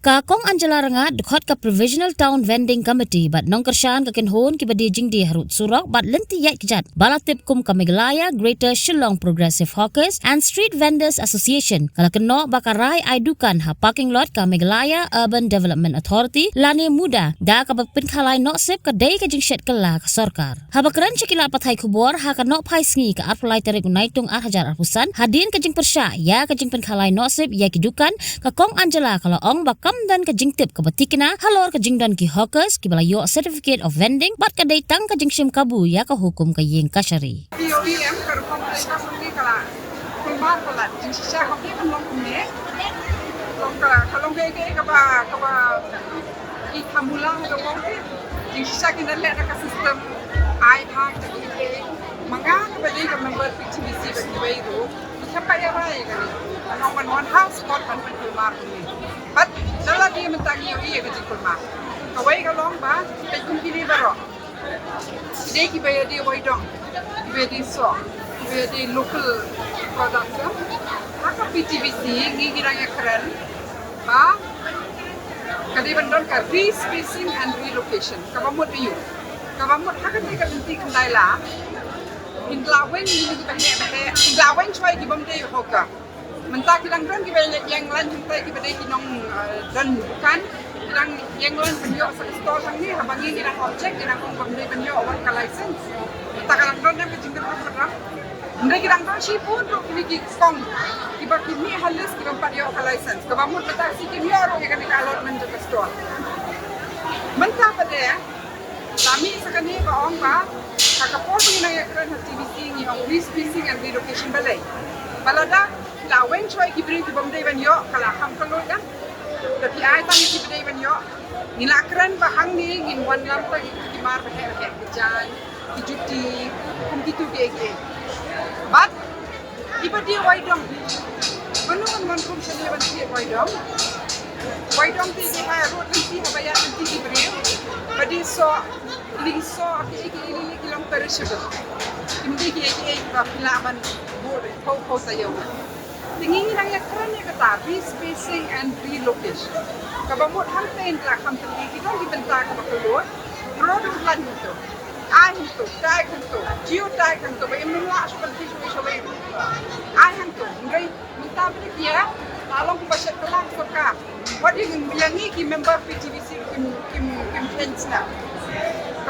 Kakong Angela Rangat dekat ke Provisional Town Vending Committee bat nongkershan kaken hon ki badi jing di harut surak bat lenti yat kejat balatip kum Kamegalaya Greater Shillong Progressive Hawkers and Street Vendors Association kalau kena bakarai aidukan ha parking lot Kamegalaya Urban Development Authority lani muda da ka bapin khalai nok sip kedai ke jing shet kela ke sarkar ha bakaran cekila pathai kubor ha ka nok pai sngi ke arpulai tarik unaitung 8,000 arpusan hadin ke jing persya ya ke jing pen khalai nok sip ya kidukan Kakong Angela kalau ong bakam dan ke jing tip ke batikina halor ke jing dan ki hawkers ki bala yo certificate of vending bat ke datang ke jing sim kabu ya ke hukum ke yeng kasyari POEM ke mereka sendiri kala kulmar kala jing sisa hoki kan long kumne long kala kalau ke ba i kamula ke long jing sisa kin dan le ka sistem ai bhag ke manga ke bali ke member PTVC ke itu siapa ya bai kan long one house spot kan kulmar ni but dalam dia mentangi UI ke kulmar kawai kalong ba pe kumpili baro Today kita bayar di Waidong, bayar di so, bayar di local products. Maka PTVC ni kira yang keren, bah, kadang bandar ka respacing and relocation. Kawamut biu, kawamut hakat ni kadang kendai lah. Hindlawen ni kita bayar, hindlawen cuai kita bayar hoka. Mentah kita orang kita bayar yang lain kita bayar kita nong dan bukan. Yang lain penjok store ni habangi kita objek kita kong benda penjok awak ka license tak kalang don yang kecing terperang mereka kita si pun tu kini kong tiba kini halis kita empat yo ka license kebamut betak si kini orang yang kena allotment ke store mentah pada kami sekali ba ong ba kakapor ni na keren TVC ni ong respacing and relocation balai balada lawen choi kibri kibam dei ban yo kala ham kaloi kan tapi ai tang ki bedai ban yo nilakran bahang ni ngin wan lam ta ki mar bahe bahe jan ki juti kum gitu ge but ibadi waidong manu man kum sele ban ki waidong ti ki ha road ti ha bayar ti ki bre badi so ki long perishable imdi ki ba filaman bo ko sayo tingin lang yang keren ya kata respacing and relocation. Kabamut hantain lah hantain kita dibentak kebetulan produk lain itu, itu, tag itu, geotag itu, bagaimana seperti itu, itu, enggak minta beri dia, lalu kita baca kelang surkar. Wadi yang ni ki member PTVC kim fence na.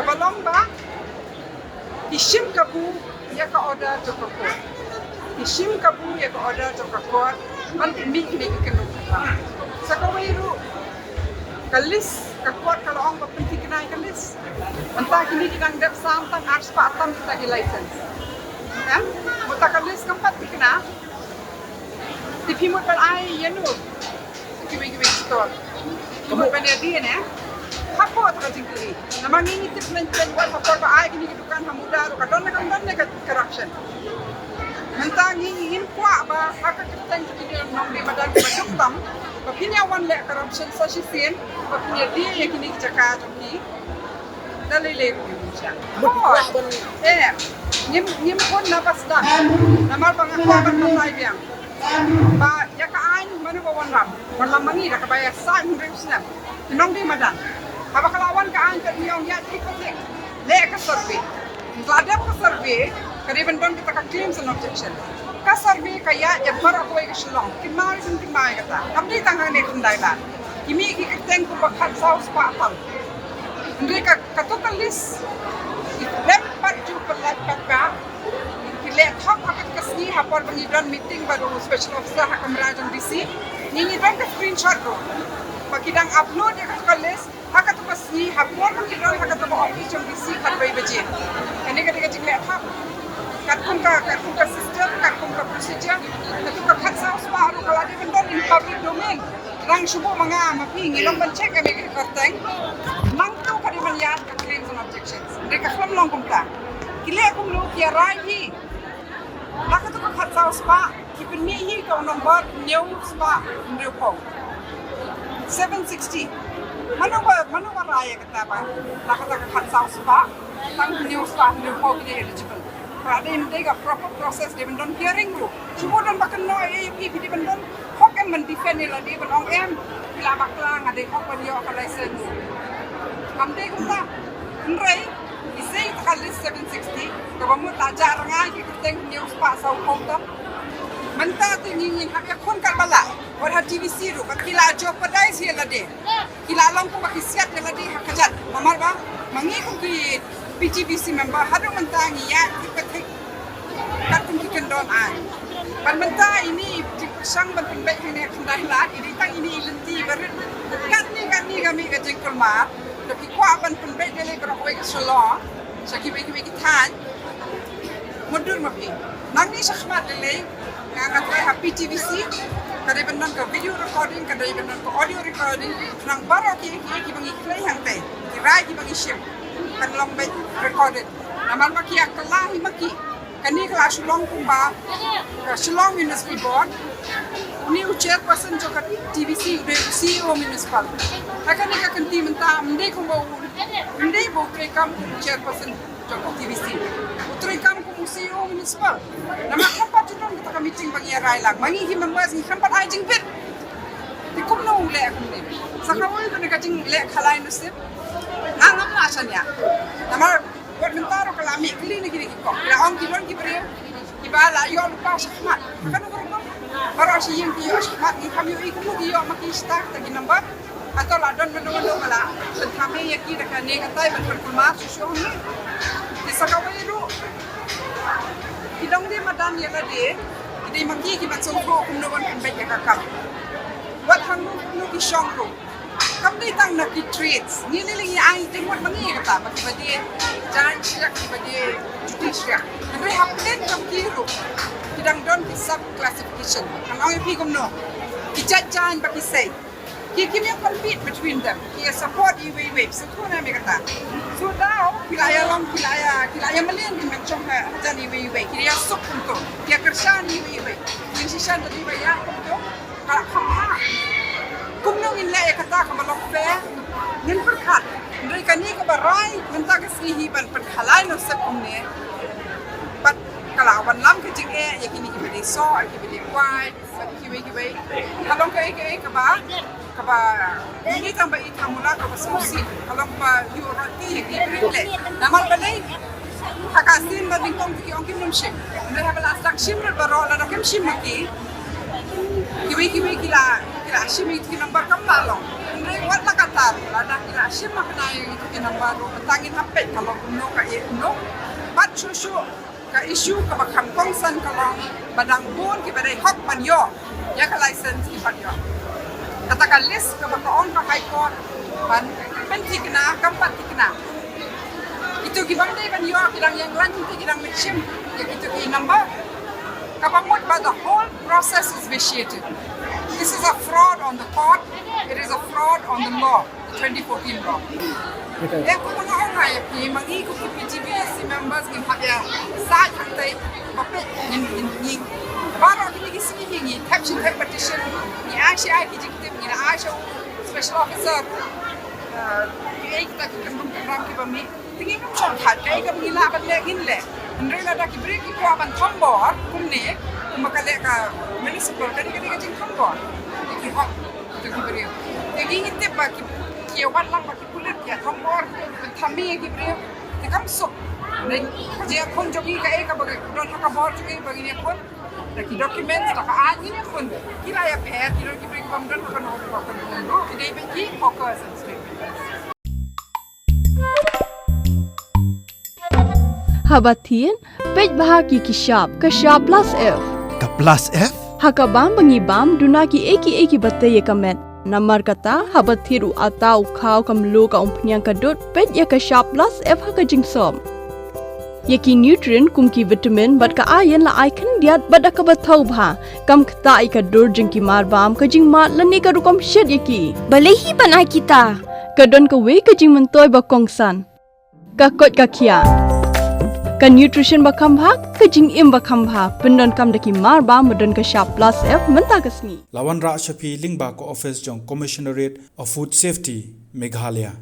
Kabalong ba, isim kabu ya ka order jokokor. Isim kabu ya ka order jokokor, nanti mik ni kenu. Sakawai ru kalis kakuat kalau orang berpenting kenai kalis. Entah kini kita ngap samtang ars patam kita di license. Kan? Muta kalis keempat kena. Tipi mut pen ai yenu. Kiwi store. Mut pen dia ni. Hapo tak jingkiri. Namang ini tip menjen buat hapo ba ai kini dukan hamuda ru kadon nak corruption. Mentang ingin kuat ba hak kita kini nom di badan bajuk tam. Bapinya wan le corruption sa sisin, bapinya dia yang kini jaka joki. Dalile ko siya. Nyim pun napas dah. Namal pangakuan patay biang. Ba ya ka ain manu ba wan ram mangi dah kabaya sa ngreps na. Tinong di madan. Haba kalawan ka ain ka diong ya tipatik. Le ka survey. Ngladap ka survey, kariban don kita ka claims and objection. Ka survey kaya ya para ko ay Shillong. Kimari kata. Abdi tangan ni kendai lah. Kimi ki keteng ko bakat saus patal. Ndui ka total list. Lem paju pelat kakak. Kile top akat kasni hapor pengidran meeting baru special officer Hakamrajan DC. Ni don ka screenshot ko. Pakidang upload ya ka list. Hakat to kasni hapor pengidran hakat to office DC katbai baje. Ini ketika jile top Katkum ka system, katkum ka procedure, katkum ka khatsaus baru kalau di benda in public domain. Rang subuh mga mapi ngilong bancek kami kerteng. Mangto ka di manyat ka claims and objections. Mereka klam long kumta. Kile kum lo kia rai hi. Laka to ka khatsaus ba, kipin mi hi ka nomor new spa nrepo. 760. Mano ba raya kata ba? Laka to ka khatsaus ba, tang new spa nrepo kini eligible. Ada yang mereka proper proses di bendon hearing ru. Semua dan bahkan no AAP di bendon hok em mendefend ni lah di bendon em kila baklang ada kok dia ka license amde kumta nrei isei ka list 760 ka bamu taja rangai ki teng news pa sau komta manta tu ni hak kon kal bala war ha TVC ru ka kila job padai si lade kila long ko ka siat lade hak kajat mamar ba mangi ko ki PTVC member hadu manta ngi ya ki pathik kat ki kendon ai ban manta ini sang ban penbek hene khandai lat ini tang ini lenti berit kat ni kami ka jengkol mar tapi kwa ban penbek dele ka ko ka solo saki be ki tan mundur mapi nang ni sakhmat dele ngat ha PTVC kadai ban ka video recording kadai ban ka audio recording nang baro ki bangi play hang te ki rai ki bangi ship kan long be recorded namal maki akalahi maki kani kala shulong kumba shulong municipal board ni chairperson jo kat TVC de CEO municipal hakani ka kanti menta mde kumba mde bo kam chairperson jo kat TVC utri kam kum CEO municipal nama kampat tudon kita meeting bagi rai lang mangi hi members ni kampat ai jing bit di kum no le kumne sakawai ko ka jing le khalai no sip angam na chanya nama buat mentaro kalau ambil keli ni kiri kok. Kalau orang kidon kibri, kibala yo lupa sakmat. Kan orang baru si yang dia sakmat ni kami ikut lagi yo maki start lagi number atau ladon benda-benda malah. Kami yang kita kan ni kata berkulmat susu ni. Di sakawai itu kidong dia madan yang ada. Jadi maki kita songko kumnoban kumbaik kakak. Buat hang nu kisong tu. Kami tang nak treats. Ni lagi ai tengok mangi kata bagi jangan siap bagi judicial. Tapi hapten kami tu tidak don di sub classification. Ang pi kumno. Jangan bagi say. Kimi compete between them. Dia support iwe. Sekolah mereka kata. So now kilaya melian di macam jan iwe. Dia sup untuk. Dia kerja iwe. Yang sisa tadi bayar untuk. Kalau kamu kumno in le kata ka malok fe ngin perkhat ndai kani ka barai menta ka sihi ban perkhalai no se kumne pat kala wan lam ka jing e yakini ki bede so ki bede wai sa ki we kalong ka ba ini tambah itamula ka basusi kalong ba yurati ki bede namal balai hakasin ba ding kong ki ong kim nim shim ndai ha bala sak shim baro la kim shim ki kila asyik itu nombor kembali. Ini buat lah kata, ada kila asyik makna itu nombor. Tangin apa? Kalau kuno kaya kuno, bat susu kaya isu kebakam kongsan kalau badang pun kita ada hak panyo, ya ke license kita panyo. Katakan list kebakam ke high court, ban penti kena, kampat kena. Itu kita bangde panyo, kita yang lain kita macam, ya itu kita nombor. Kapamut, but the whole process is vitiated. This is a fraud on the court. It is a fraud on the law, the 2014 law. Aku mga orang yang mangi ko PTVC members ng haya sa hantay papel ni baru kini sini ni caption petition ni Asia executive ni Asia special officer kita program ki bami tingin mo chon khat kai ka mila ban le gin le ndre la da ki break ki ko ban thambor kumne makale ka municipal kadi jing thambor ki hok to ki break egi hitte ba ki wan lang ba ki pulit ya thambor thami ki break te kam so ne je kon jogi ka e ka ba don ka bor jogi ba ni kon da ki documents da ka ani ne kon ki la ya phe ki ro ki break bam don ka no ka ko ki dei be ki focus and Habatin, pej bahagi kishap plus F. Ka plus F? Hakabam bangibam dunaki eki bate ye kamet. Namar kata habathiru atau khau kamlu ka umpnyang kadut pej ya kishap plus F haka jingsom. Yaki nutrient kumki vitamin bat ka ayen la icon diat bat akabathau bha kam khta ika dur jingki marbam ka jing mat lani ka rukom shed yaki. Balehi banai kita. Kadon ka we ka jing mentoy ba kongsan. Ka kot ka kia. Ka nutrition bakam bha ka jing im bakam bha pendon kam daki mar ba modon ka sharp plus F menta kasni Lawan Ra Shafi Lingba ko office jong Commissionerate of Food Safety Meghalaya